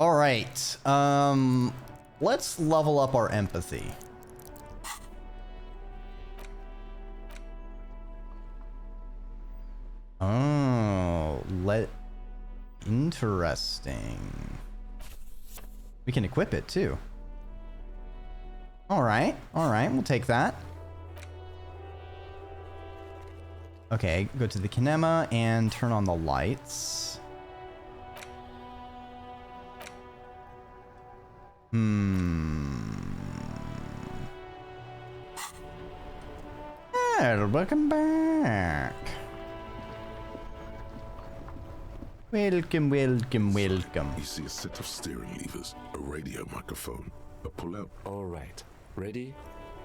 All right. Let's level up our empathy. Oh, interesting. We can equip it too. All right, we'll take that. Okay, go to the kinema and turn on the lights. Well, welcome back. Welcome. You see a set of steering levers, a radio microphone, a pull-out. All right. Ready?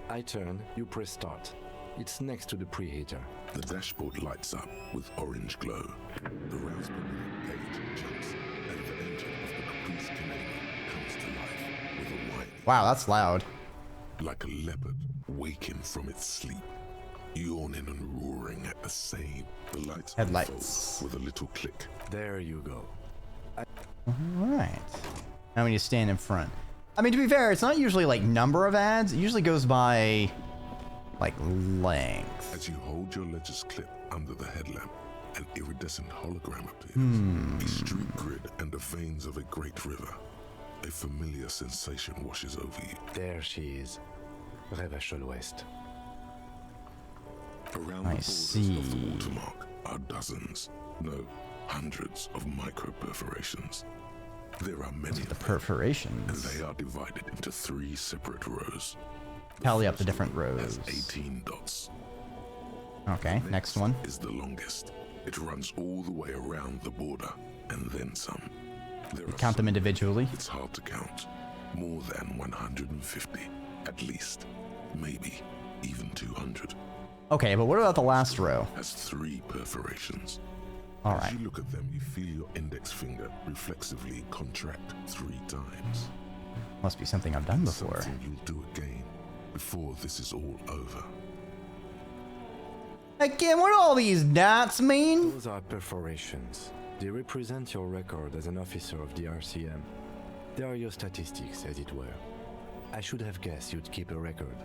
I turn, you press start. It's next to the preheater. The dashboard lights up with orange glow. The raspberry page jumps, and the engine of the Caprice Canadian comes to life with a whine. Wow, that's loud. Like a leopard waking from its sleep, yawning and roaring at the same. The lights Headlights. unfold with a little click. There you go. All right. Now when you stand in front. I mean, to be fair, it's not usually like number of ads. It usually goes by like length. As you hold your ledger's clip under the headlamp, an iridescent hologram appears. A street grid and the veins of a great river. A familiar sensation washes over you. There she is. Revachol West. Around I the borders see. of the watermark are dozens, no, hundreds of micro perforations. There are many The of them, and perforations. they are divided into 3 separate rows. Tally up the first different row rows. has 18 dots. Okay, next one. Is the longest. It runs all the way around the border, and then some. There are Count them some individually. it's hard to count. More than 150, at least. Maybe even 200. Okay, but what about the last row? Has 3 perforations. All As right. you look at them, you feel your index finger reflexively contract 3 times. Must be something I've done before. Something you'll do again before this is all over. Again, what do all these dots mean? Those are perforations. They represent your record as an officer of the RCM. They are your statistics, as it were. I should have guessed you'd keep a record.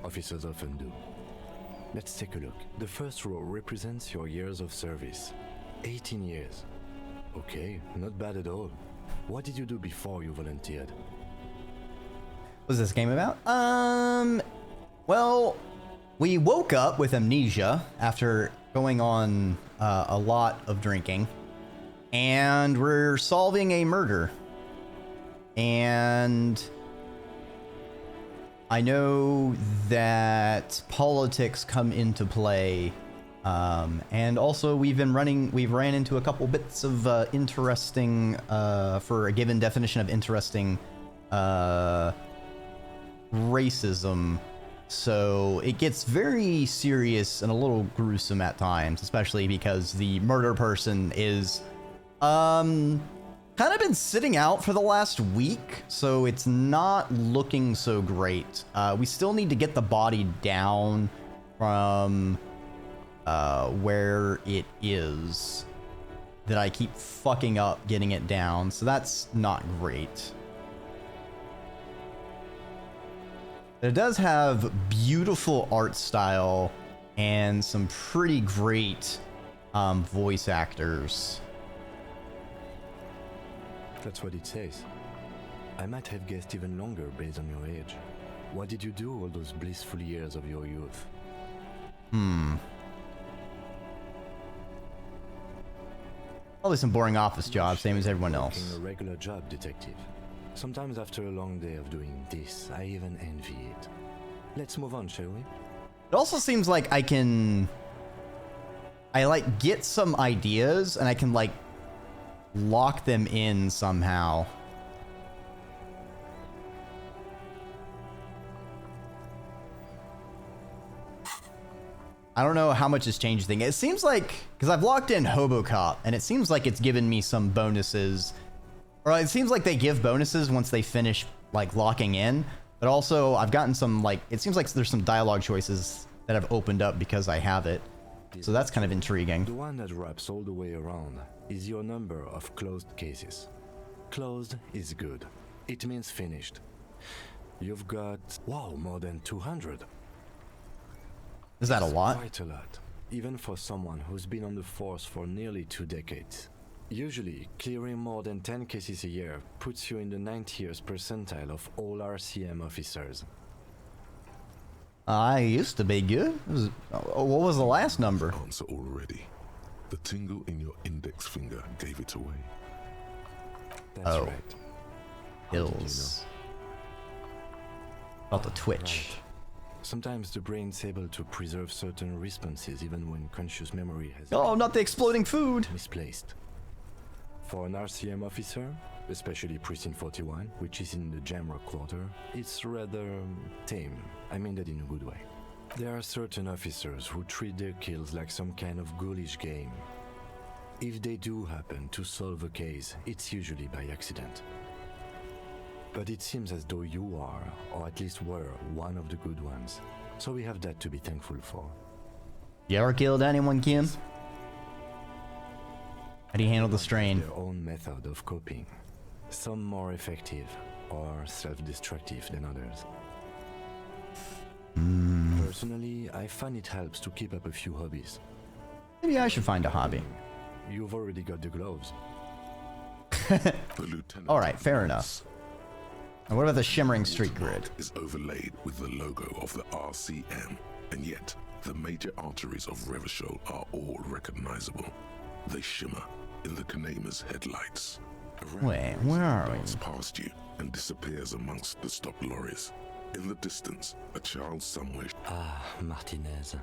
Officers often do. Let's take a look. The first row represents your years of service. 18 years. Okay, not bad at all. What did you do before you volunteered? What's this game about? Well, we woke up with amnesia after going on a lot of drinking, and we're solving a murder. And I know that politics come into play, and also we've ran into a couple bits of interesting, for a given definition of interesting, racism. So it gets very serious and a little gruesome at times, especially because the murder person is kind of been sitting out for the last week, so it's not looking so great. We still need to get the body down from where it is, that I keep fucking up getting it down, so that's not great. It does have beautiful art style and some pretty great voice actors. That's what it says. I might have guessed even longer based on your age. What did you do all those blissful years of your youth? Probably some boring office jobs, same as everyone Working else. a regular job, detective. Sometimes after a long day of doing this, I even envy it. Let's move on, shall we? It also seems like I like get some ideas and I can like lock them in somehow. I don't know how much has changed things. It seems like, because I've locked in Hobocop, and it seems like it's given me some bonuses. Or it seems like they give bonuses once they finish, like, locking in. But also, I've gotten some, like, it seems like there's some dialogue choices that have opened up because I have it. So that's kind of intriguing. The one that wraps all the way around is your number of closed cases. Closed is good. It means finished. You've got, wow, more than 200. Is that a lot? Quite a lot, even for someone who's been on the force for nearly 2 decades. Usually, clearing more than 10 cases a year puts you in the 90th percentile of all RCM officers. I used to be good. What was the last number? Answer already. The tingle in your index finger gave it away. That's Oh. right. How did you Hills. About the twitch. Right. Sometimes the brain's able to preserve certain responses even when conscious memory has Oh, not the exploding food. been misplaced. For an RCM officer, especially Precinct 41, which is in the Jamrock quarter, it's rather tame. I mean that in a good way. There are certain officers who treat their kills like some kind of ghoulish game. If they do happen to solve a case, it's usually by accident. But it seems as though you are, or at least were, one of the good ones. So we have that to be thankful for. You ever killed anyone, Kim? How do you handle the strain? Their own method of coping. Some more effective or self-destructive than others. Personally, I find it helps to keep up a few hobbies. Maybe I should find a hobby. You've already got the gloves. The lieutenant All right, fair enough. And what about the shimmering street grid? is overlaid with the logo of the RCM, and yet the major arteries of Revachol are all recognizable. They shimmer in the Kanema's headlights. A Wait, where are we? darts past you and disappears amongst the stopped lorries. In the distance, a child somewhere. Ah, Martinez.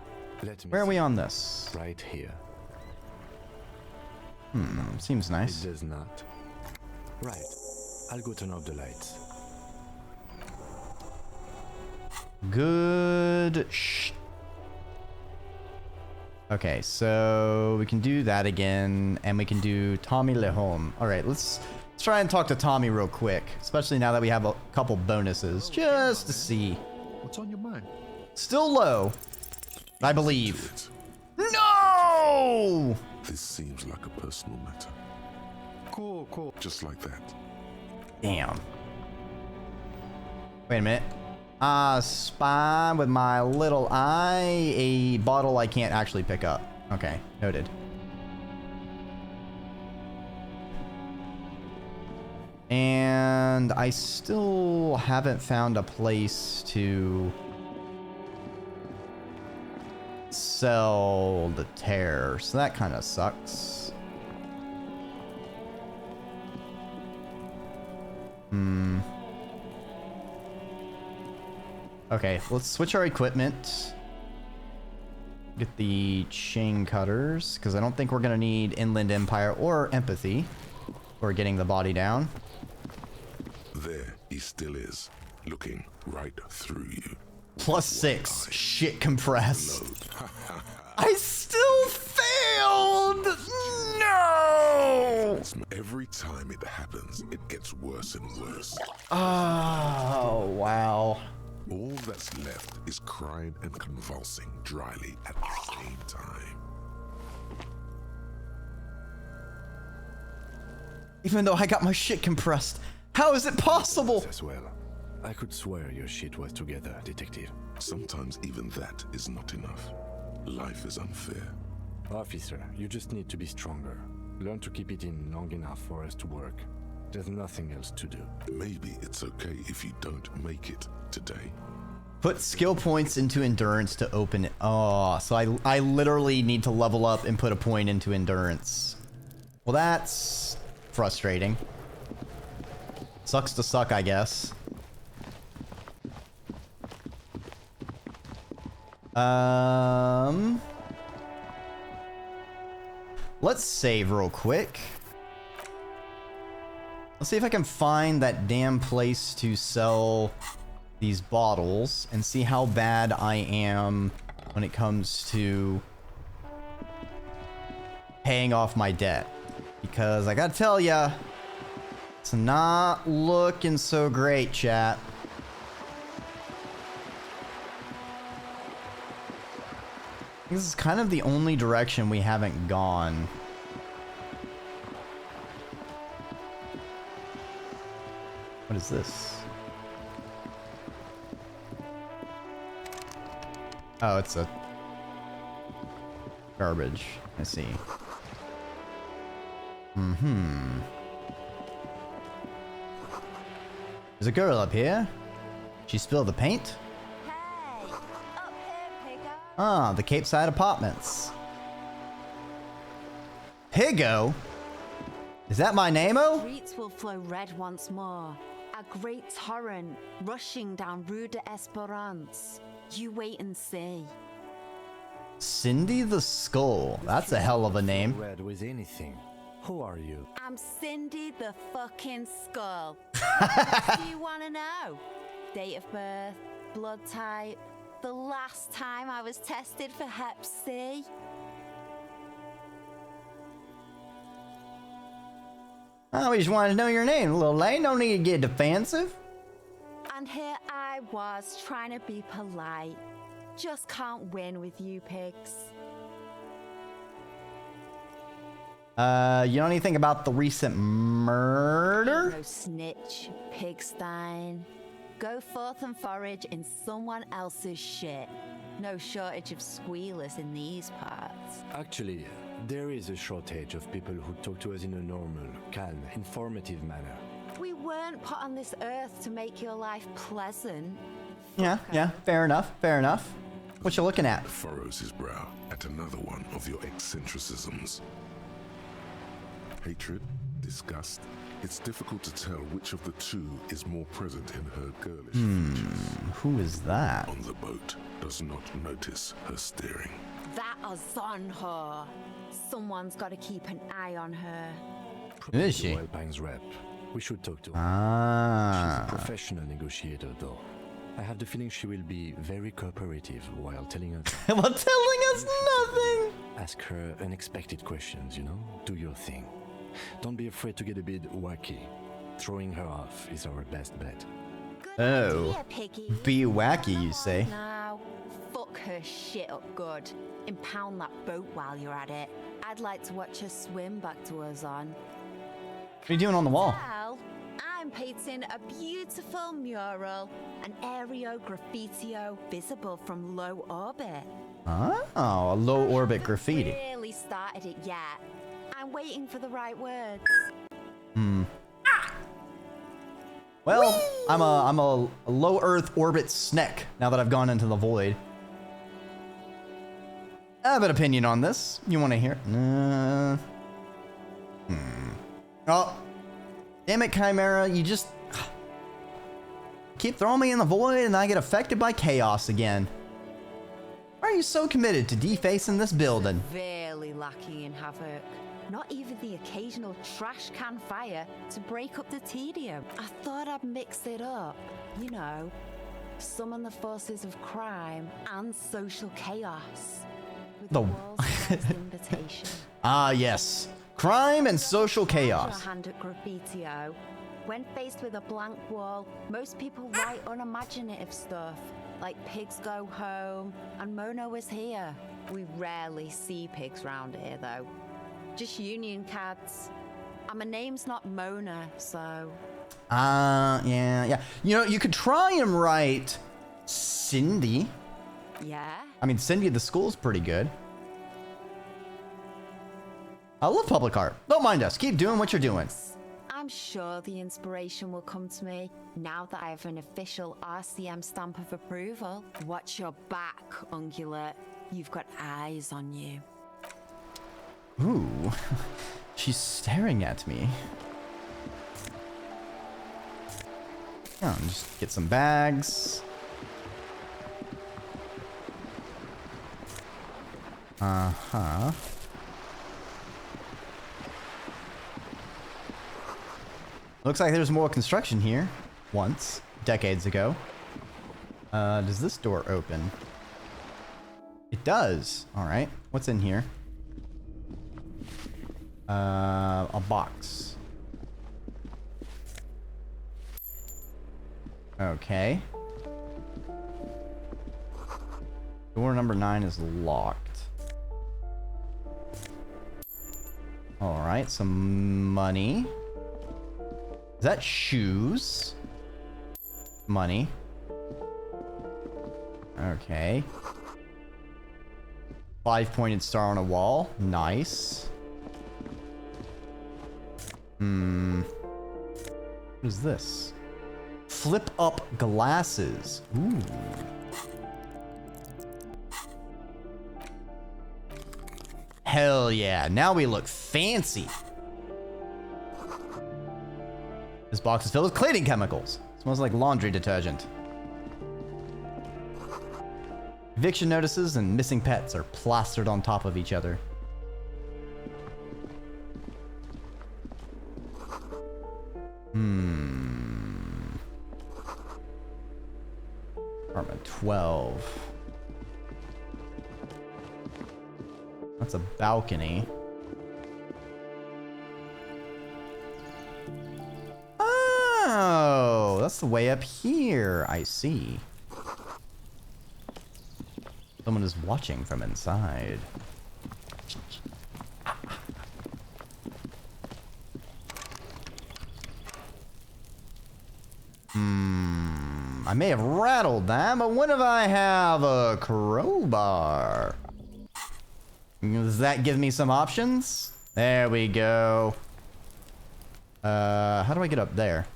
Let me Where are see. we on this? Right here. Seems It nice. does not. Right. I'll go turn off the lights. Good. Okay, so we can do that again, and we can do Tommy Lehome. All right, let's try and talk to Tommy real quick, especially now that we have a couple bonuses, just to see. What's on your mind? Still low, I believe. It. No! This seems like a personal matter. Cool. Just like that. Damn. Wait a minute. Spy with my little eye a bottle I can't actually pick up. Okay, noted. And I still haven't found a place to sell the tear, so that kind of sucks. Okay, let's switch our equipment. Get the chain cutters, because I don't think we're going to need Inland Empire or Empathy for getting the body down. There he still is, looking right through you. +6. Shit compressed. I still failed! No! Every time it happens, it gets worse and worse. Oh, wow. All that's left is crying and convulsing dryly at the same time. Even though I got my shit compressed, how is it possible? As well. I could swear your shit was together, detective. Sometimes even that is not enough. Life is unfair. Officer, you just need to be stronger. Learn to keep it in long enough for us to work. There's nothing else to do. Maybe it's okay if you don't make it today. Put skill points into endurance to open it. Oh, so I literally need to level up and put a point into endurance. Well, that's frustrating. Sucks to suck, I guess. Let's save real quick. Let's see if I can find that damn place to sell these bottles and see how bad I am when it comes to paying off my debt. Because I gotta tell ya, it's not looking so great, chat. This is kind of the only direction we haven't gone. What is this? Oh, it's a garbage. I see. There's a girl up here. She spilled the paint? Hey, up here, Piggo. Ah, the Cape Side Apartments. Piggo? Is that my name-o? Streets will flow red once more. A great torrent rushing down Rue de Esperance. You wait and see. Cindy the Skull. That's a hell of a name. Red with anything. Who are you? I'm Cindy the fucking Skull. What do you want to know? Date of birth, blood type, the last time I was tested for Hep C. Oh, we just wanted to know your name, little lady. No need to get defensive. And here I was trying to be polite. Just can't win with you pigs. You know anything about the recent murder? No snitch, pigstein. Go forth and forage in someone else's shit. No shortage of squealers in these parts. Actually, there is a shortage of people who talk to us in a normal, calm, informative manner. We weren't put on this earth to make your life pleasant. Yeah, fair enough, fair enough. What you looking at? Furrows his brow at another one of your eccentricisms. Hatred, disgust. It's difficult to tell which of the two is more present in her girlish features. Who is that? On the boat, does not notice her staring. That is on her. Someone's got to keep an eye on her. Is she? Oil Pang's rep. We should talk to her. Ah. She's a professional negotiator, though. I have the feeling she will be very cooperative while telling us. While telling us nothing. Ask her unexpected questions, you know? Do your thing. Don't be afraid to get a bit wacky. Throwing her off is our best bet. Good Oh. idea, Piggy. Be wacky, you say? Now, fuck her shit up good. Impound that boat while you're at it. I'd like to watch her swim back to us on. What are you doing on the wall? Well, I'm painting a beautiful mural, an aereo graffitio visible from low orbit. Oh, a low orbit graffiti. Really started it yet. I'm waiting for the right words. Well, I'm a low Earth orbit sneck now that I've gone into the void. I have an opinion on this. You want to hear? Oh, damn it, Chimera! You just keep throwing me in the void, and I get affected by chaos again. Why are you so committed to defacing this building? Severely lacking in havoc. Not even the occasional trash can fire to break up the tedium. I thought I'd mix it up. You know, summon the forces of crime and social chaos. With the world's best invitation. Ah, yes. Crime and social Stand your chaos. hand at graffitio. When faced with a blank wall, most people write unimaginative stuff, like pigs go home and Mono is here. We rarely see pigs round here, though. Just union cats. And my name's not Mona, so... Yeah. You know, you could try and write Cindy. Yeah? I mean, Cindy the School's pretty good. I love public art. Don't mind us. Keep doing what you're doing. I'm sure the inspiration will come to me now that I have an official RCM stamp of approval. Watch your back, Ungulate. You've got eyes on you. Ooh. She's staring at me. Oh, just get some bags. Uh-huh. Looks like there's more construction here. Once. Decades ago. Does this door open? It does. Alright. What's in here? A box. Okay. Door number 9 is locked. Alright, some money. Is that shoes? money. Okay. 5-pointed star on a wall. Nice. What is this? Flip up glasses. Ooh. Hell yeah. Now we look fancy. This box is filled with cleaning chemicals. Smells like laundry detergent. Eviction notices and missing pets are plastered on top of each other. Apartment 12. That's a balcony. Oh, that's the way up here. I see. Someone is watching from inside. I may have rattled that, but what if I have a crowbar? Does that give me some options? There we go. How do I get up there?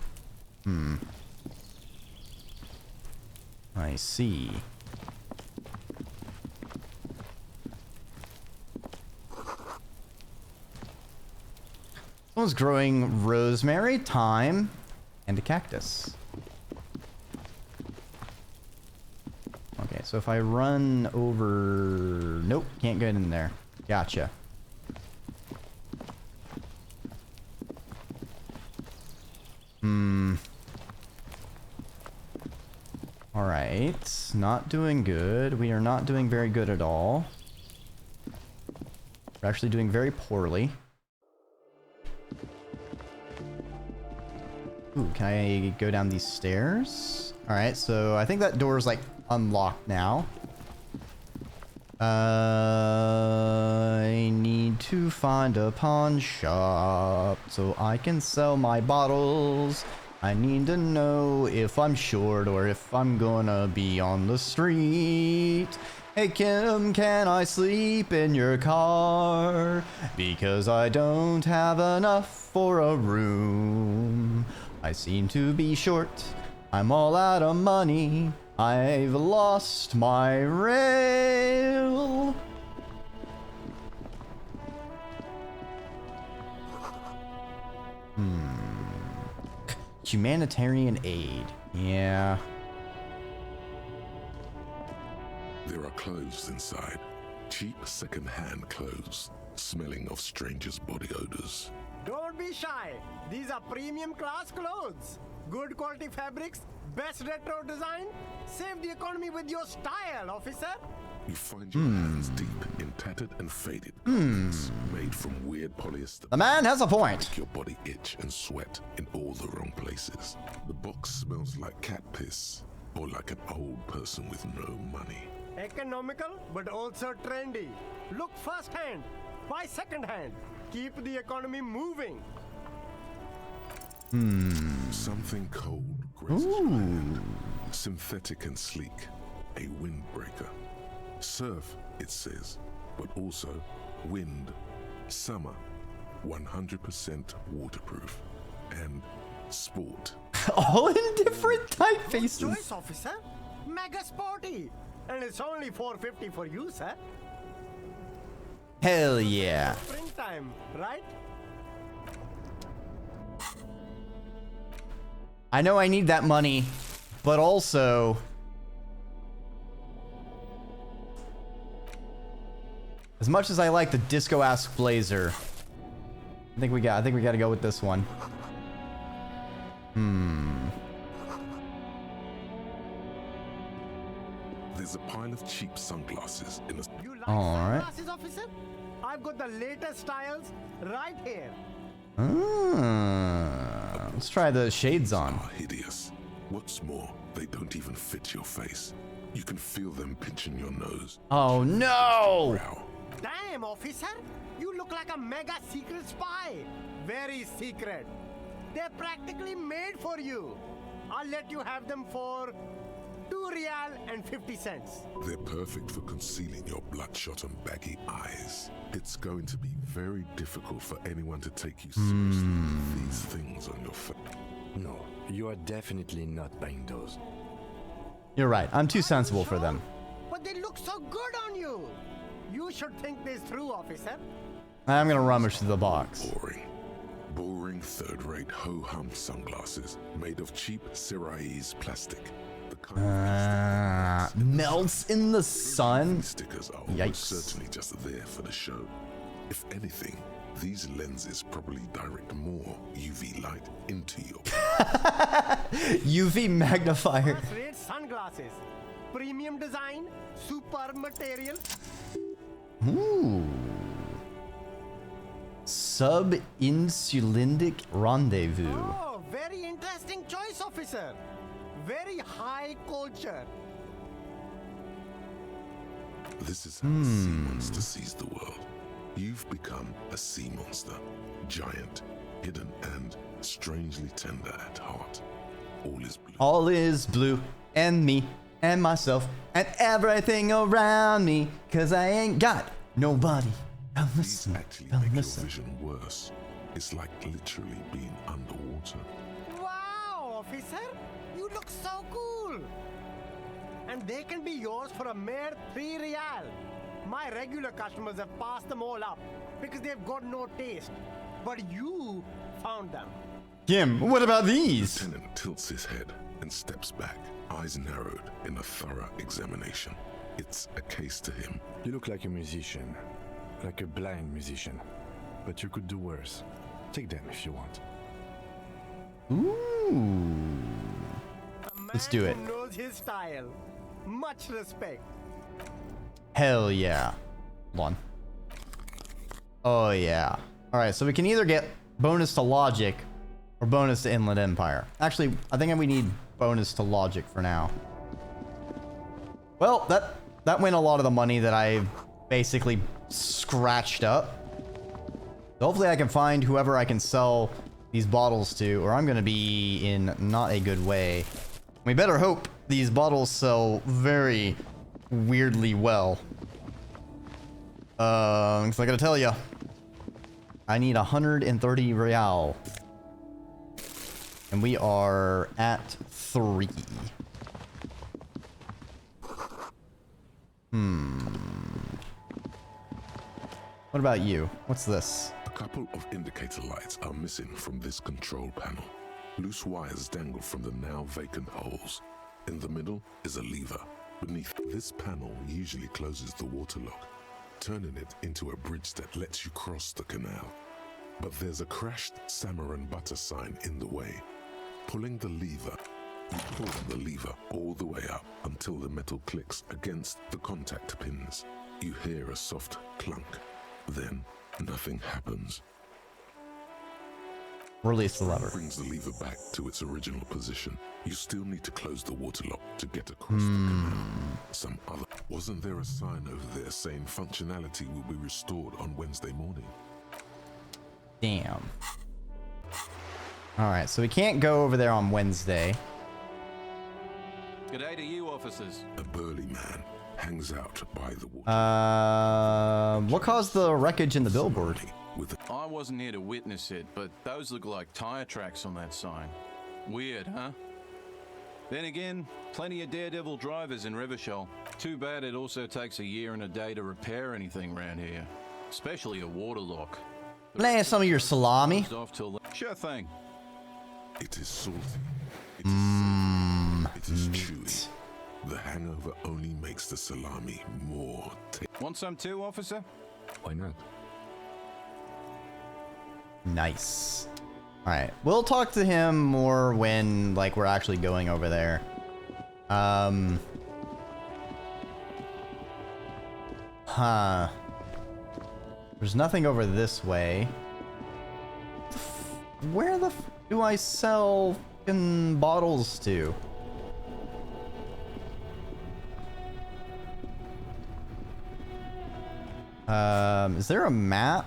I see. Someone's growing rosemary, thyme, and a cactus. Okay, so if I run over... Nope, can't get in there. Gotcha. Alright, not doing good. We are not doing very good at all. We're actually doing very poorly. Ooh, can I go down these stairs? Alright, so I think that door is like unlocked now. I need to find a pawn shop so I can sell my bottles. I need to know if I'm short or if I'm gonna be on the street. Hey Kim, can I sleep in your car? Because I don't have enough for a room. I seem to be short. I'm all out of money. I've lost my rail. Humanitarian aid. Yeah. There are clothes inside. Cheap second-hand clothes, smelling of strangers' body odors. Don't be shy. These are premium class clothes. Good quality fabrics, best retro design. Save the economy with your style, officer. You find your hands deep in tattered and faded garments made from weird polyester. The man has a point. Make your body itch and sweat in all the wrong places. The box smells like cat piss or like an old person with no money. Economical, but also trendy. Look first-hand, buy second-hand. Keep the economy moving. Something cold graces your hand. Synthetic and sleek. A windbreaker. Surf, it says, but also wind, summer, 100% waterproof, and sport. All in different typefaces. Choice, officer. Mega sporty. And it's only $4.50 for you, sir. Hell yeah. Springtime, right? I know I need that money, but also as much as I like the disco-ass blazer, I think we got to go with this one. There's a pile of cheap sunglasses in a... You like All right. sunglasses, officer? I've got the latest styles right here. Let's try the shades on. are hideous. What's more, they don't even fit your face. You can feel them pinching your nose. Oh no! Brow. Damn, officer. You look like a mega secret spy. Very secret. They're practically made for you. I'll let you have them for 2 real and 50 cents. They're perfect for concealing your bloodshot and baggy eyes. It's going to be very difficult for anyone to take you seriously with these things on your face. No, you are definitely not buying those. You're right. I'm too sensible for them. But they look so good on you. You should think this through, officer. I'm gonna rummage through the box. Boring. Boring third-rate ho-hum sunglasses made of cheap Syrahese plastic. The kind of Melts in the sun. These stickers are Yikes. almost certainly just there for the show. If anything, these lenses probably direct more UV light into your UV magnifier. First-rate sunglasses. Premium design, super material. Ooh. Sub-insulindic rendezvous. Oh, very interesting choice, officer. Very high culture. This is how a sea monster sees the world. You've become a sea monster. Giant, hidden, and strangely tender at heart. All is blue. All is blue, and me, and myself, and everything around me, 'cause I ain't got nobody. Come These listen, actually come make your listen. vision worse. It's like literally being underwater. Wow, officer. You look so cool. And they can be yours for a mere 3 real. My regular customers have passed them all up because they've got no taste. But you found them. Kim, what about these? Lieutenant tilts his head and steps back, eyes narrowed in a thorough examination. It's a case to him. You look like a musician. Like a blind musician. But you could do worse. Take them if you want. Ooh. A man Let's do it. who knows his style. Much respect. Hell yeah. Hold on. Oh yeah. Alright, so we can either get bonus to logic or bonus to Inland Empire. Actually, I think we need bonus to logic for now. Well, that went a lot of the money that I basically scratched up. So hopefully I can find whoever I can sell these bottles to, or I'm gonna be in not a good way. We better hope these bottles sell very weirdly well. 'Cause I gotta tell you, I need 130 real. And we are at 3. What about you? What's this? A couple of indicator lights are missing from this control panel. Loose wires dangle from the now vacant holes. In the middle is a lever. Beneath this panel usually closes the water lock, turning it into a bridge that lets you cross the canal. But there's a crashed salmon and butter sign in the way. Pulling the lever, you pull the lever all the way up until the metal clicks against the contact pins. You hear a soft clunk. Then nothing happens. Release the lever. Brings the lever back to its original position. You still need to close the water lock to get across the canal. Some other... Wasn't there a sign over there saying functionality will be restored on Wednesday morning? Damn. Alright, so we can't go over there on Wednesday. G'day to you, officers. A burly man hangs out by the water. What caused the wreckage in the billboard? With a I wasn't here to witness it, but those look like tire tracks on that sign. Weird, huh? Then again, plenty of daredevil drivers in Revachol. Too bad it also takes a year and a day to repair anything around here. Especially a water lock. Lay some of your salami. Closed off till sure thing. It is salty. It is savory. It is chewy. The hangover only makes the salami more tasty. Want some too, officer? Why not? Nice. Alright, we'll talk to him more when, like, we're actually going over there. Huh. There's nothing over this way. Where the f do I sell fucking bottles to? Is there a map?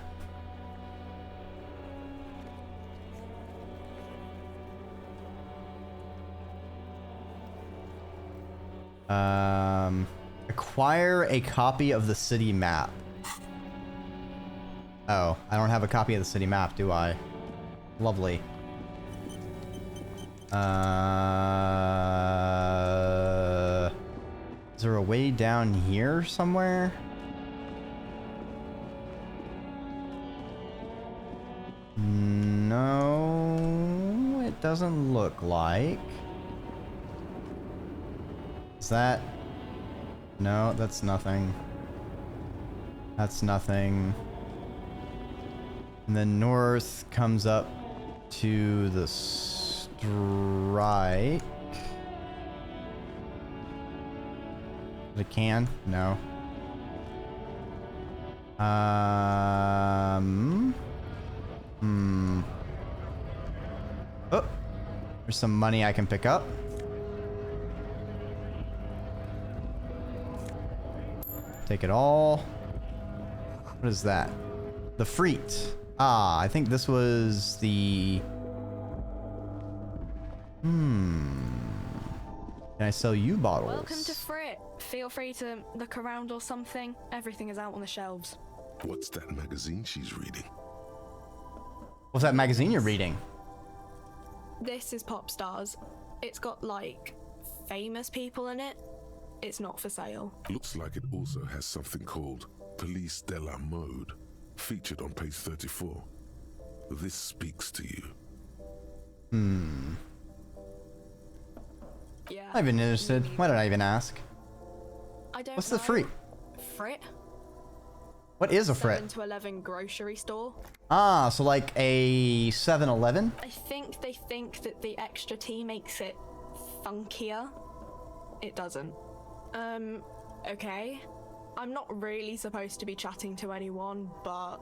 Acquire a copy of the city map. Oh, I don't have a copy of the city map, do I? Lovely. Is there a way down here somewhere? No, it doesn't look like. Is that? No, that's nothing. That's nothing. And then north comes up to the strike. The can? No. Oh, there's some money I can pick up. Take it all. What is that? The Freet. Ah, I think this was the... Can I sell you bottles? Welcome to Frit. Feel free to look around or something. Everything is out on the shelves. What's that magazine she's reading? What's that magazine you're reading? This is Pop Stars. It's got, like, famous people in it. It's not for sale. Looks like it also has something called Police de la Mode, featured on page 34. This speaks to you. Yeah. I've been interested. Why did I even ask? I don't What's know. the Freet? Frit? What is a Frit? 7-Eleven grocery store. Ah, so like a 7-Eleven? I think they think that the extra tea makes it funkier. It doesn't. Okay. I'm not really supposed to be chatting to anyone, but...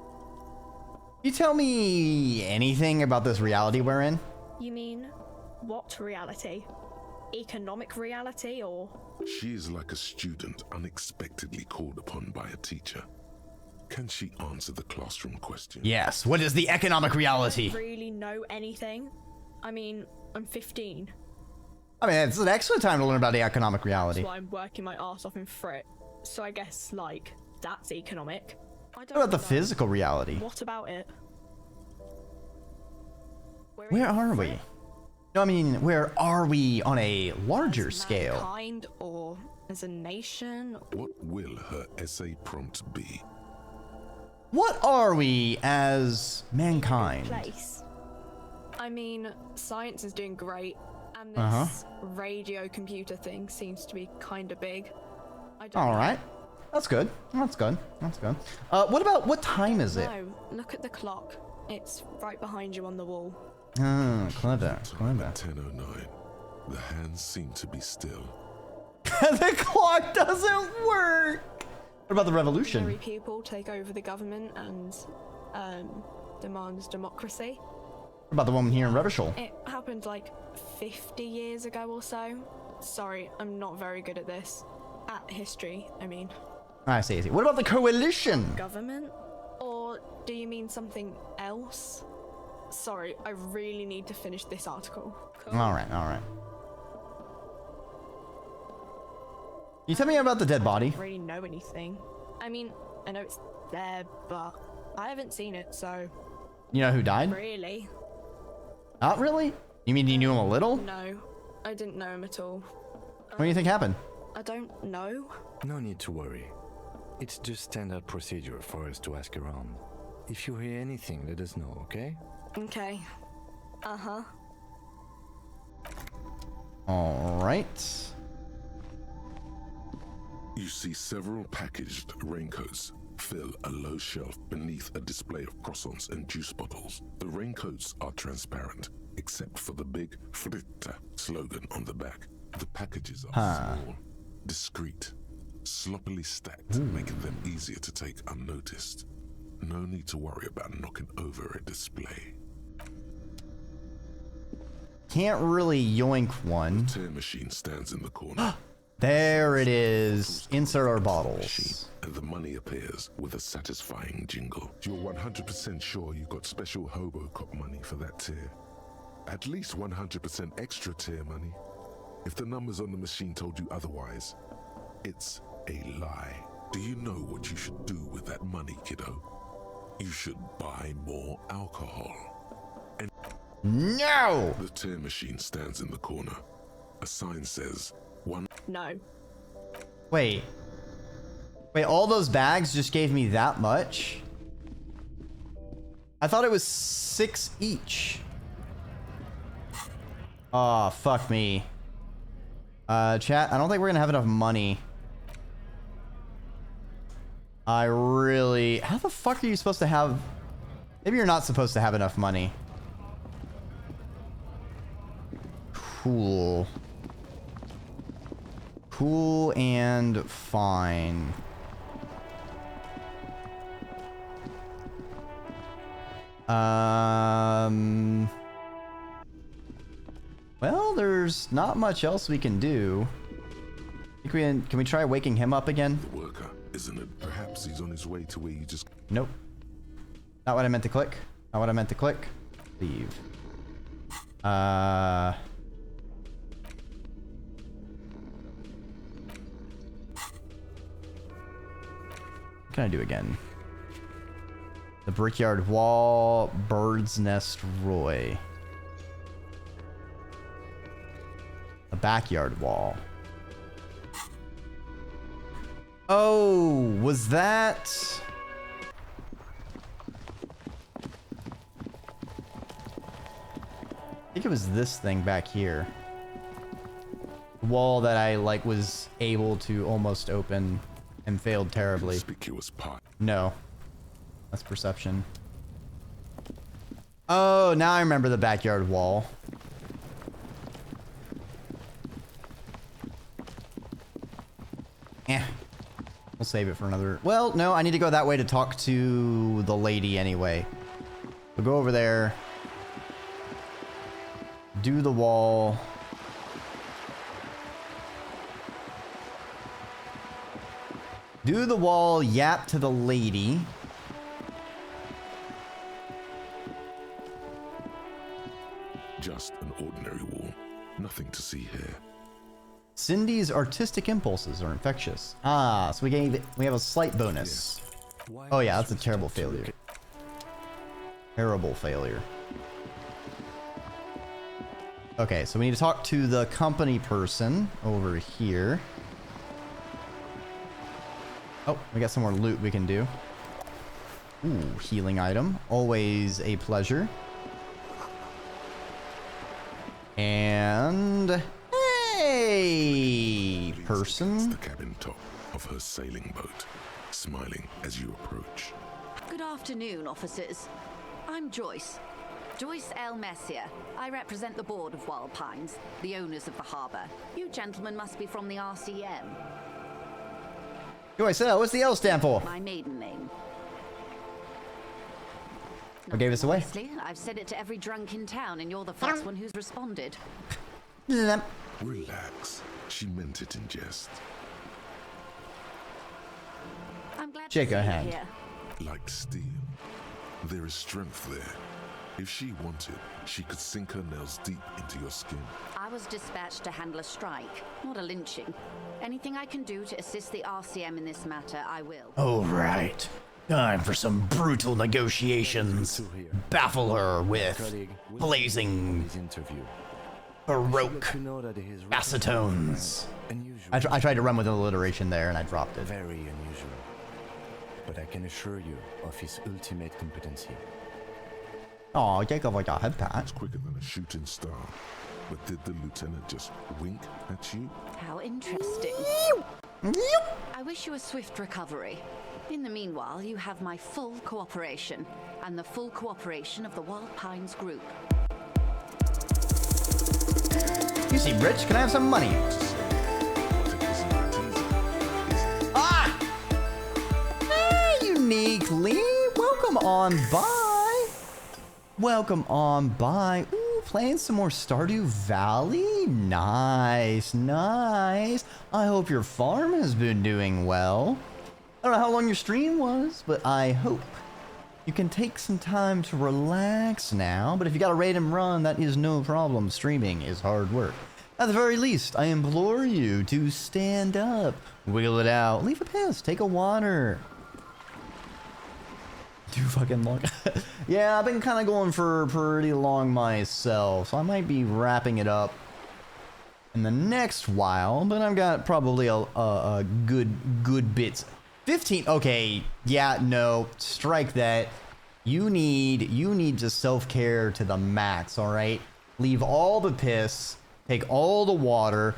You tell me anything about this reality we're in? You mean, what reality? Economic reality, or...? She is like a student unexpectedly called upon by a teacher. Can she answer the classroom question? Yes. What is the economic reality? I don't really know anything. I mean, I'm 15. I mean, it's an excellent time to learn about the economic reality. That's why I'm working my ass off in Frit. So I guess, like, that's economic. I don't What about the know. physical reality? What about it? We're Where in are we? Frit? No, I mean, where are we on a larger As scale? mankind, or as a nation? What will her essay prompt be? What are we as mankind? Place. I mean, science is doing great, and this radio computer thing seems to be kind of big. I don't All know. right. That's good. That's good. That's good. What about, what time is it? No, look at the clock. It's right behind you on the wall. Oh, clever. Time Clever. at 10:09. The hands seem to be still. The clock doesn't work! What about the revolution? Ordinary people take over the government and demands democracy. What about the woman here in Revachol? It happened like 50 years ago or so. Sorry, I'm not very good at this. At history, I mean. I see, I see. What about the coalition? Government? Or do you mean something else? Sorry, I really need to finish this article. Cool. All right, all right. You tell me about the dead body. I don't really know anything. I mean, I know it's there, but I haven't seen it, so You know who died? really. Not really? You mean you knew him a little? No, I didn't know him at all. What do you think happened? I don't know. No need to worry. It's just standard procedure for us to ask around. If you hear anything, let us know, okay? Okay. Uh-huh. All right. You see several packaged raincoats fill a low shelf beneath a display of croissants and juice bottles. The raincoats are transparent, except for the big Fritta slogan on the back. The packages are small, discreet, sloppily stacked, making them easier to take unnoticed. No need to worry about knocking over a display. Can't really yoink one. Tear machine stands in the corner. There it is. Insert our Machine, bottles. and the money appears with a satisfying jingle. You're 100% sure you got special hobo cop money for that tier. At least 100% extra tier money. If the numbers on the machine told you otherwise, it's a lie. Do you know what you should do with that money, kiddo? You should buy more alcohol. And No! the tear machine stands in the corner. A sign says, one. No. Wait. Wait, all those bags just gave me that much? I thought it was 6 each. Oh, fuck me. Chat, I don't think we're gonna have enough money. I really... How the fuck are you supposed to have... Maybe you're not supposed to have enough money. Cool. Cool and fine. Well, there's not much else we can do. I think can we try waking him up again? The worker, isn't it? Perhaps he's on his way to where you just... Nope. Not what I meant to click. Not what I meant to click. Leave. What can I do again? The Brickyard Wall, Bird's Nest Roy. The Backyard Wall. Oh, was that... I think it was this thing back here. The wall that I, like, was able to almost open and failed terribly. Conspicuous part. No. That's perception. Oh, now I remember the backyard wall. We'll save it for another... Well, no, I need to go that way to talk to the lady anyway. We'll go over there. Do the wall. Do the wall, yap to the lady. Just an ordinary wall. Nothing to see here. Cindy's artistic impulses are infectious. Ah, so we have a slight bonus. Oh yeah, that's a terrible failure. Terrible failure. Okay, so we need to talk to the company person over here. Oh, we got some more loot we can do. Ooh, healing item. Always a pleasure. And... Hey, person. The cabin top of her sailing boat, smiling as you approach. Good afternoon, officers. I'm Joyce. Joyce L. Messier. I represent the board of Wild Pines, the owners of the harbor. You gentlemen must be from the RCM. Joyce L, what's the L stand for? My maiden name. What gave us away? Honestly, I've said it to every drunk in town, and you're the first one who's responded. Relax. She meant it in jest. I'm glad Shake to her see hand. you here. Like steel. There is strength there. If she wanted, she could sink her nails deep into your skin. I was dispatched to handle a strike, not a lynching. Anything I can do to assist the RCM in this matter, I will. All right. Time for some brutal negotiations. Baffle her with blazing baroque acetones. I tried to run with an alliteration there and I dropped it. Very unusual. But I can assure you of his ultimate competency. Oh, you got like a head pat. It's quicker than a shooting star. But did the lieutenant just wink at you? How interesting. I wish you a swift recovery. In the meanwhile, you have my full cooperation, and the full cooperation of the Wild Pines Group. You seem rich. Can I have some money? Ah! Hey, uniquely. Welcome on by. Welcome on by. Ooh, playing some more Stardew Valley. Nice, nice. I hope your farm has been doing well. I don't know how long your stream was, but I hope you can take some time to relax now. But if you got to raid and run, that is no problem. Streaming is hard work. At the very least, I implore you to stand up, wiggle it out, leave a piss, take a water. Too fucking long. Yeah, I've been kind of going for pretty long myself, so I might be wrapping it up in the next while, but I've got probably a good bits. 15. Okay, yeah, no, strike that. You need just self-care to the max, all right? Leave all the piss, take all the water,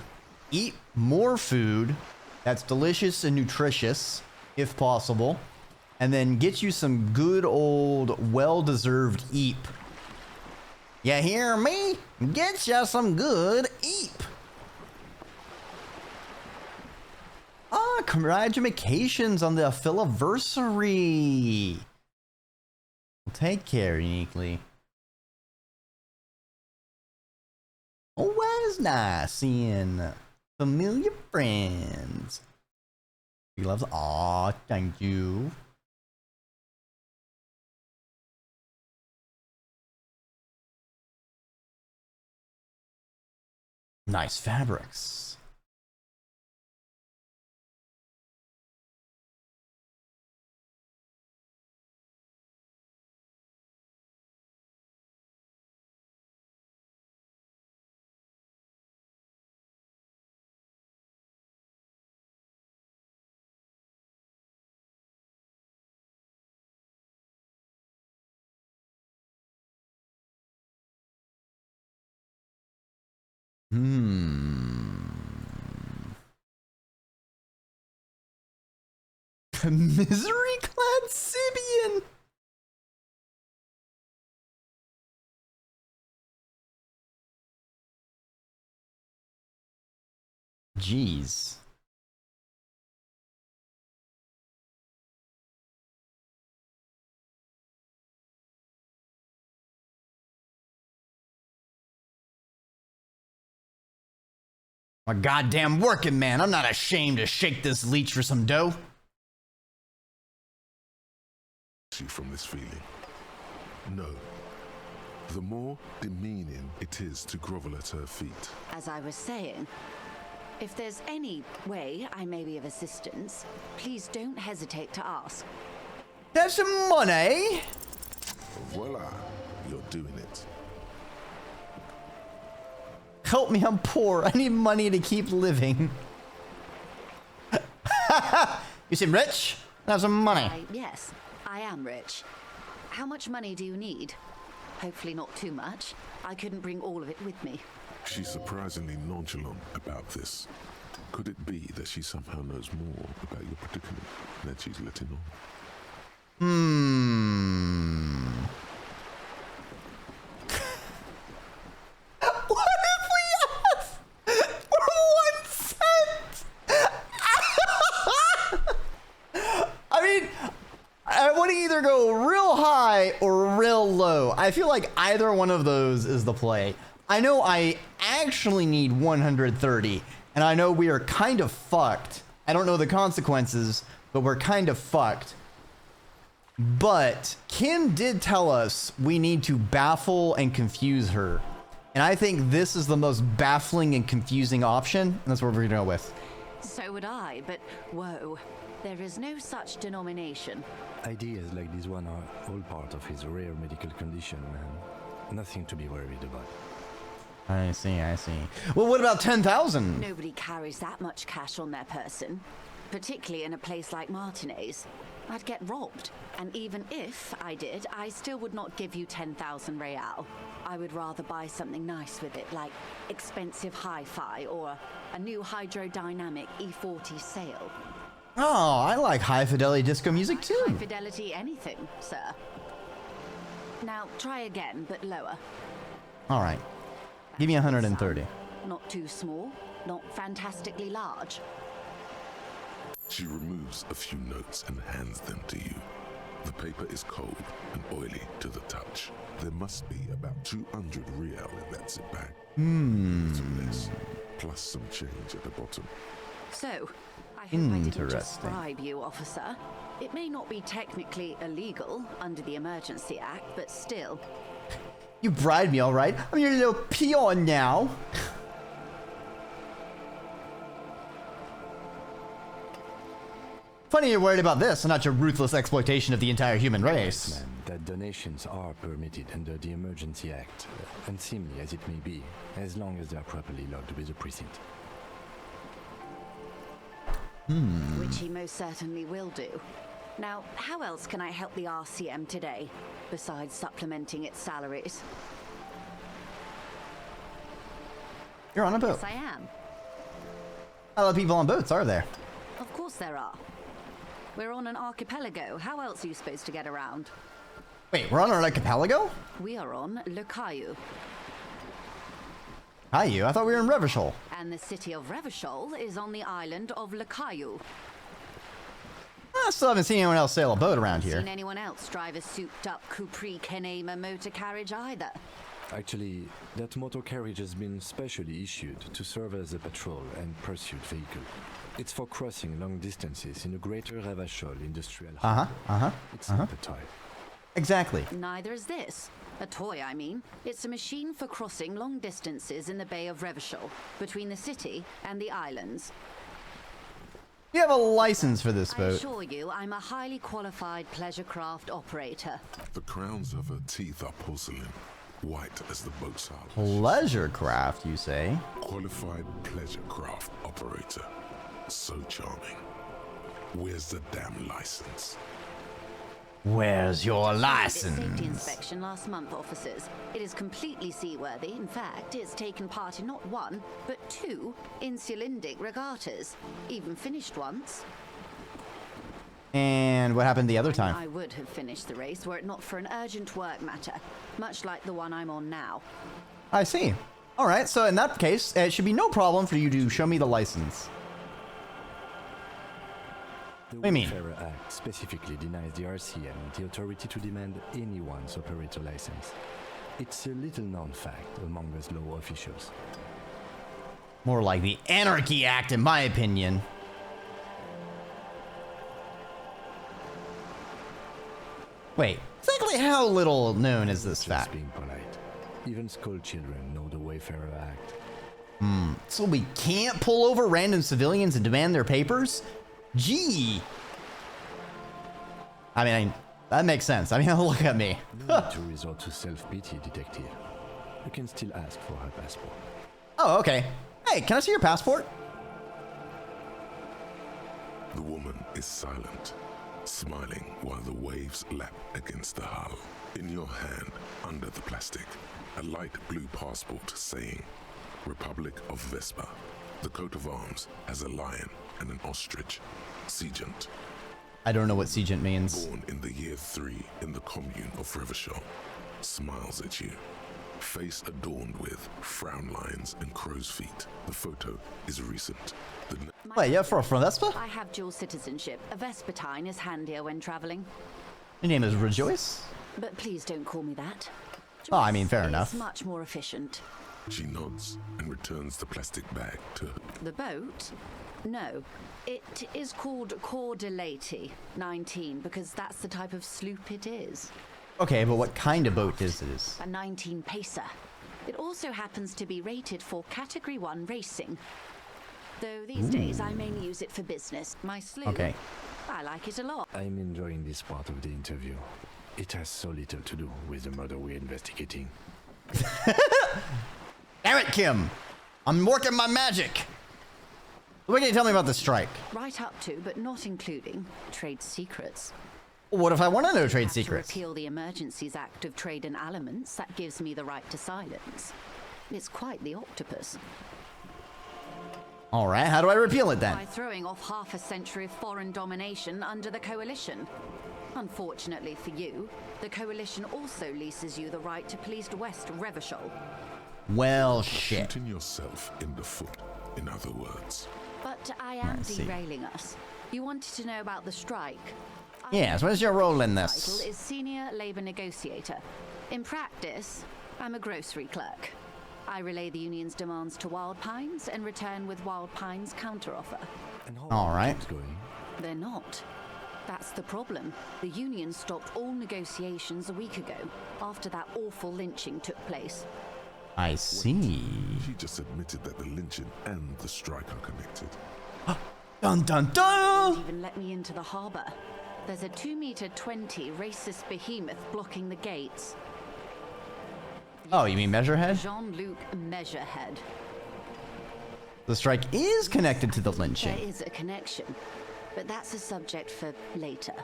eat more food that's delicious and nutritious, if possible, and then get you some good old, well-deserved eep. You hear me? Get you some good eep. Ah, congratulations on the Philiversary. Well, take care, Uniquely. Always nice seeing familiar friends. He loves. Aw, thank you. Nice fabrics. Misery-clad Sibian. Jeez. A goddamn working man. I'm not ashamed to shake this leech for some dough. From this feeling. No. The more demeaning it is to grovel at her feet. As I was saying, if there's any way I may be of assistance, please don't hesitate to ask. Have some money. Voila, you're doing it. Help me, I'm poor. I need money to keep living. You seem rich? Have some money. Yes, I am rich. How much money do you need? Hopefully not too much. I couldn't bring all of it with me. She's surprisingly nonchalant about this. Could it be that she somehow knows more about your predicament than she's letting on? What if we ask for 1 cent? I mean, I want to either go real high or real low. I feel like either one of those is the play. I know I actually need 130, and I know we are kind of fucked. I don't know the consequences, but we're kind of fucked. But Kim did tell us we need to baffle and confuse her. And I think this is the most baffling and confusing option, and that's what we're gonna go with. So would I, but whoa. There is no such denomination. Ideas like this one are all part of his rare medical condition, man. Nothing to be worried about. I see. Well, what about 10,000? Nobody carries that much cash on their person, particularly in a place like Martinez. I'd get robbed, and even if I did, I still would not give you 10,000 real. I would rather buy something nice with it, like expensive hi-fi or a new hydrodynamic E40 sail. Oh, I like high fidelity disco music too. High fidelity anything, sir. Now try again, but lower. All right. Give me 130. Not too small, not fantastically large. She removes a few notes and hands them to you. The paper is cold and oily to the touch. There must be about 200 real in that zip bag. A little less, plus some change at the bottom. So, I hope I didn't just bribe you, officer. It may not be technically illegal under the Emergency Act, but still. You bribed me, all right? I'm your little peon now. Funny you're worried about this and not your ruthless exploitation of the entire human race. Ma'am, that donations are permitted under the Emergency Act, unseemly as it may be, as long as they are properly logged with the precinct. Which he most certainly will do. Now, how else can I help the RCM today, besides supplementing its salaries? You're on a boat. Yes, I am. A lot of people on boats, are there? Of course there are. We're on an archipelago. How else are you supposed to get around? Wait, we're on an archipelago? We are on Le Caillou, Hi, you. I thought we were in Revachol. and the city of Revachol is on the island of Le Caillou. I still haven't seen anyone else sail a boat around here. Seen anyone else drive a souped-up Capri Kenema motor carriage either? Actually, that motor carriage has been specially issued to serve as a patrol and pursuit vehicle. It's for crossing long distances in the greater Revachol industrial hub. It's not a toy. Exactly. Neither is this. A toy, I mean. It's a machine for crossing long distances in the Bay of Revachol, between the city and the islands. You have a license for this I boat. assure you, I'm a highly qualified pleasure craft operator. The crowns of her teeth are porcelain, white as the boat's hull. Pleasure craft, you say? Qualified pleasure craft operator. So charming. Where's the damn license? Where's your Its license? safety inspection last month, officers. It is completely seaworthy. In fact, it's taken part in not one, but two insulindic regattas. Even finished once. And what happened the other time? I would have finished the race were it not for an urgent work matter, much like the one I'm on now. I see. All right, so in that case, it should be no problem for you to show me the license. The What do you mean? Wayfarer Act specifically denies the RCM the authority to demand anyone's operator license. It's a little-known fact among us law officials. More like the Anarchy Act, in my opinion. Wait, exactly how little known is this Just fact? being polite. Even school children know the Wayfarer Act. So we can't pull over random civilians and demand their papers? Gee. I mean, that makes sense. I mean, look at me. No need to resort to self-pity, detective. You can still ask for her passport. Oh, okay. Hey, can I see your passport? The woman is silent, smiling while the waves lap against the hull. In your hand, under the plastic, a light blue passport saying, Republic of Vespa. The coat of arms has a lion and an ostrich. Sergeant, I don't know what Sergeant means. born in the year 3 in the commune of Revachol, smiles at you. Face adorned with frown lines and crow's feet. The photo is recent. Wait, yeah, from Vespa? I have dual citizenship. A Vespertine is handier when traveling. Your name is Rejoice? But please don't call me that. Oh, I mean, fair Joyce enough. is much more efficient. She nods and returns the plastic bag to her. The boat? No. It is called Cordelati 19 because that's the type of sloop it is. Okay, but what kind of boat is this? A 19 pacer. It also happens to be rated for Category 1 racing. Though these days I mainly use it for business. My sloop. Okay. I like it a lot. I'm enjoying this part of the interview. It has so little to do with the murder we're investigating. Damn it, Kim! I'm working my magic! What can you tell me about the strike? Right up to, but not including, trade secrets. What if I want to know trade Have to secrets? repeal the Emergencies Act of Trade and Aliments. That gives me the right to silence. It's quite the octopus. Alright, how do I repeal it then? By throwing off half a century of foreign domination under the Coalition. Unfortunately for you, the Coalition also leases you the right to police West Revachol. Well, shit. Shooting yourself in the foot, in other words. But I am I see. derailing us. You wanted to know about the strike. Yes, what is your role in My this? title is Senior Labour Negotiator. In practice, I'm a grocery clerk. I relay the union's demands to Wild Pines and return with Wild Pines' counteroffer. And how All are right. things going? They're not. That's the problem. The union stopped all negotiations a week ago, after that awful lynching took place. I see. She just admitted that the lynching and the strike are connected. Dun dun dun! Won't even let me into the harbour. There's a 2-meter 20 racist behemoth blocking the gates. Oh, you mean Measurehead? Jean-Luc Measurehead. The strike is connected to the There lynching. is a connection, but that's a subject for later.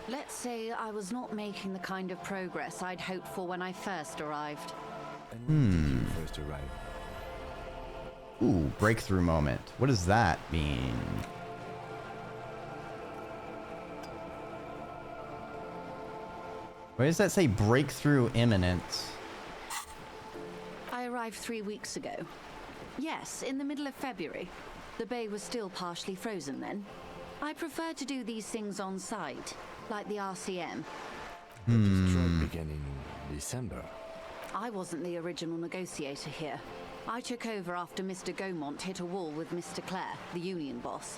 Let's say I was not making the kind of progress I'd hoped for when I first arrived. And when did you first arrive? Ooh, breakthrough moment. What does that mean? Why does that say breakthrough imminent? I arrived 3 weeks ago. Yes, in the middle of February. The bay was still partially frozen then. I prefer to do these things on site, like the RCM. But the strike began in December. I wasn't the original negotiator here. I took over after Mr. Gaumont hit a wall with Mr. Clare, the union boss.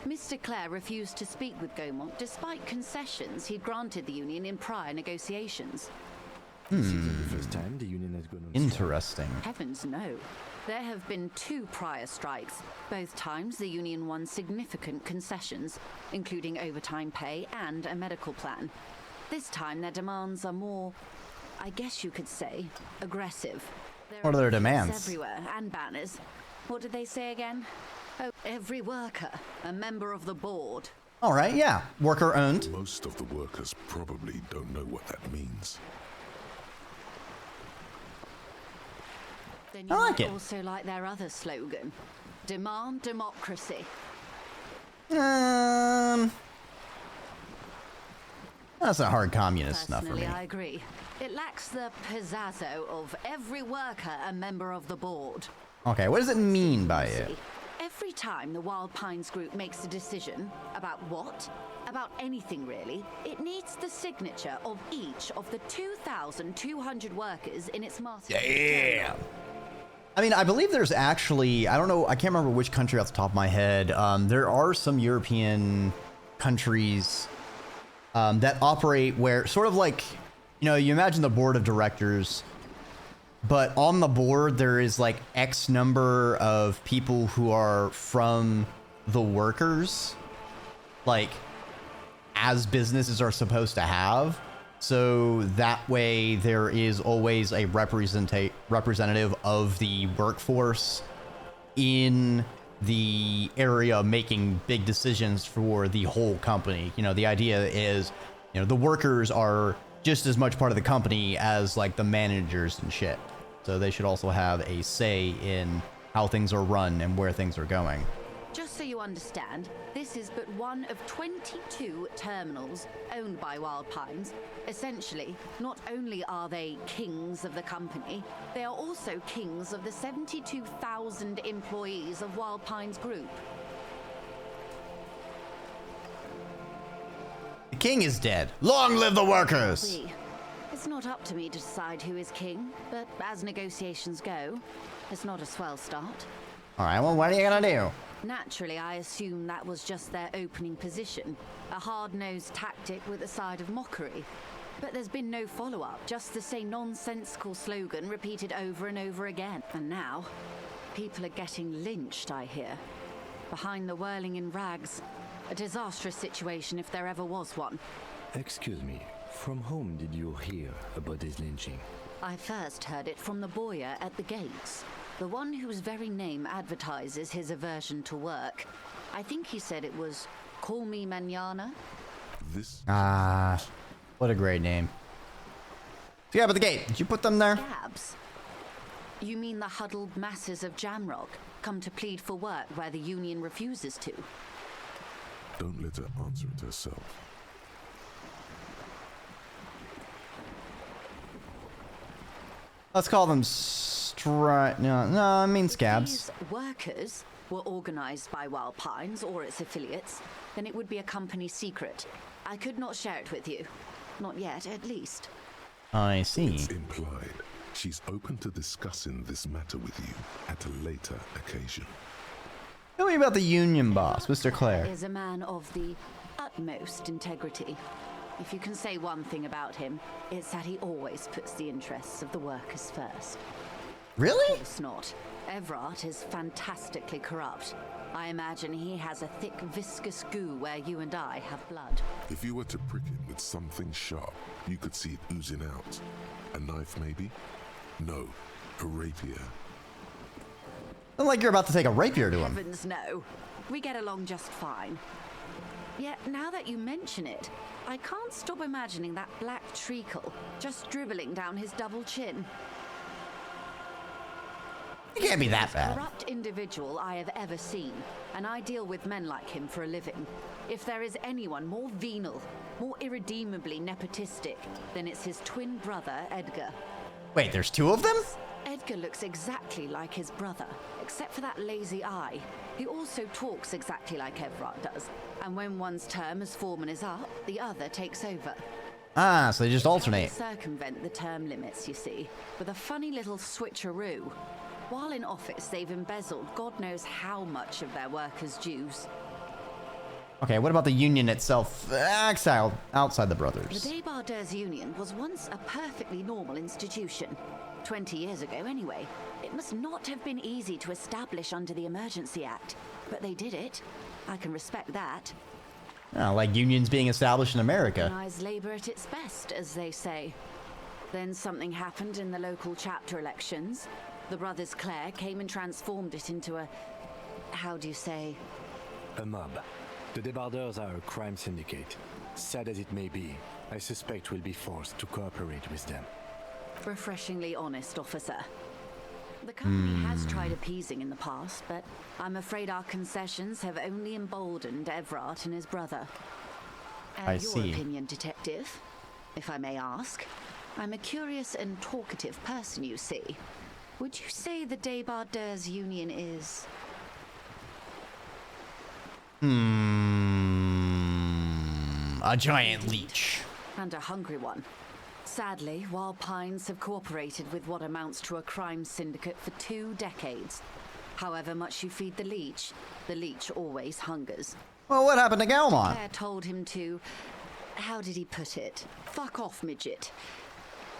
Mr. Clare refused to speak with Gaumont despite concessions he'd granted the union in prior negotiations. This isn't the first time the union has gone on strike. Interesting. Heavens no. There have been 2 prior strikes. Both times the union won significant concessions, including overtime pay and a medical plan. This time their demands are more, I guess you could say, aggressive. There What are their flags demands? everywhere, and banners. What did they say again? Oh, every worker, a member of the board. All right, yeah. Worker owned. Most of the workers probably don't know what that means. Then you I like might it. also like their other slogan, demand democracy. That's a hard communist stuff for Personally, me. I agree. It lacks the pizazzo of every worker a member of the board. Okay, what does it mean by See, it? every time the Wild Pines group makes a decision about what, about anything really, it needs the signature of each of the 2,200 workers in its master. Damn. I mean, I believe there's actually, I don't know, I can't remember which country off the top of my head. There are some European countries that operate where, sort of like, you know, you imagine the board of directors, but on the board there is like X number of people who are from the workers, like, as businesses are supposed to have. So that way there is always a representative of the workforce in the area making big decisions for the whole company. You know, the idea is, you know, the workers are just as much part of the company as like the managers and shit. So they should also have a say in how things are run and where things are going. Just so you understand, this is but one of 22 terminals owned by Wild Pines. Essentially, not only are they kings of the company, they are also kings of the 72,000 employees of Wild Pines Group. The king is dead. Long live the workers! It's not up to me to decide who is king, but as negotiations go, it's not a swell start. All right, well, what are you gonna do? Naturally, I assume that was just their opening position, a hard-nosed tactic with a side of mockery. But there's been no follow-up, just the same nonsensical slogan repeated over and over again. And now, people are getting lynched, I hear. Behind the whirling in rags, a disastrous situation if there ever was one. Excuse me, from whom did you hear about this lynching? I first heard it from the boyar at the gates, the one whose very name advertises his aversion to work. I think he said it was, "Call me mañana." This Ah, what a great name. Yeah, but the gate, did you put them there? Scabs? You mean the huddled masses of Jamrock come to plead for work where the union refuses to? don't let her answer it herself. Let's call them no, I mean scabs. These workers were organized by Wild Pines or its affiliates, then it would be a company secret. I could not share it with you. Not yet, at least. I see. It's implied. She's open to discussing this matter with you at a later occasion. Tell me about the union boss, Mr. Clare. Is a man of the utmost integrity. If you can say one thing about him, it's that he always puts the interests of the workers first. Really? Of course not. Everard is fantastically corrupt. I imagine he has a thick, viscous goo where you and I have blood. If you were to prick him with something sharp, you could see it oozing out. A knife, maybe? No, a rapier. Not like you're about to take a rapier to him. Heavens no. We get along just fine. Yet, now that you mention it, I can't stop imagining that black treacle just dribbling down his double chin. It can't be that bad. Corrupt individual I have ever seen, and I deal with men like him for a living. If there is anyone more venal, more irredeemably nepotistic, then it's his twin brother, Edgar. Wait, there's two of them? Edgar looks exactly like his brother, except for that lazy eye. He also talks exactly like Everard does, and when one's term as foreman is up, the other takes over. Ah, so they just alternate. Circumvent the term limits, you see, with a funny little switcheroo. While in office, they've embezzled God knows how much of their workers' dues. Okay, what about the union itself? Exiled outside the The brothers. Débardeurs Union was once a perfectly normal institution. 20 years ago, anyway. It must not have been easy to establish under the Emergency Act, but they did it. I can respect that. Like unions being established in America. Organized labor at its best, as they say. Then something happened in the local chapter elections. The brothers Clare came and transformed it into a... how do you say? A mob. The Débardeurs are a crime syndicate. Sad as it may be, I suspect we'll be forced to cooperate with them. Refreshingly honest, officer. The company has tried appeasing in the past, but I'm afraid our concessions have only emboldened Everard and his brother. And I your see. opinion, detective, if I may ask? I'm a curious and talkative person, you see. Would you say the Débardeurs Union is... A giant leech. and a hungry one? Sadly, Wild Pines have cooperated with what amounts to a crime syndicate for 2 decades. However much you feed the leech always hungers. Well, what happened to Galmont? Claire told him to... how did he put it? Fuck off, midget.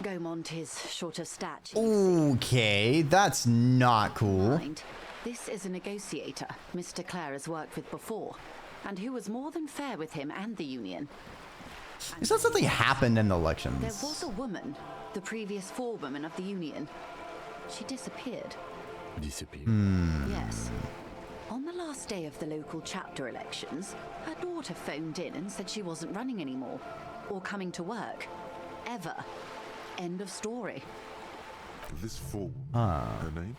Gaumont is short of stature. Okay, that's not cool. Mind, this is a negotiator Mr. Clare has worked with before, and who was more than fair with him and the Union. You said something happened in the There elections. was a woman, the previous forewoman of the Union. She disappeared. Disappear. Yes. On the last day of the local chapter elections, her daughter phoned in and said she wasn't running anymore, or coming to work. Ever. End of story. This forewoman, her name?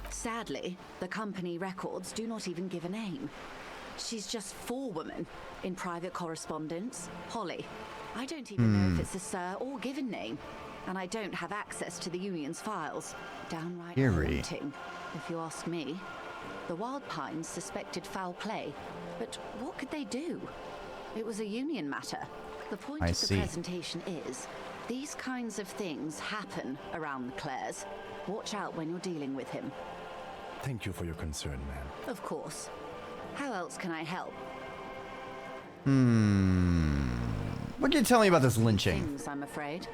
Sadly, the company records do not even give a name. She's just forewoman in private correspondence, Holly. I don't even know if it's a sir or given name, and I don't have access to the Union's files. Downright Eerie. haunting, if you ask me. The Wild Pines suspected foul play, but what could they do? It was a Union matter. The point I of see. the presentation is, these kinds of things happen around the Clares. Watch out when you're dealing with him. Thank you for your concern, ma'am. Of course. How else can I help? What can you tell me about this lynching? Things, I'm afraid.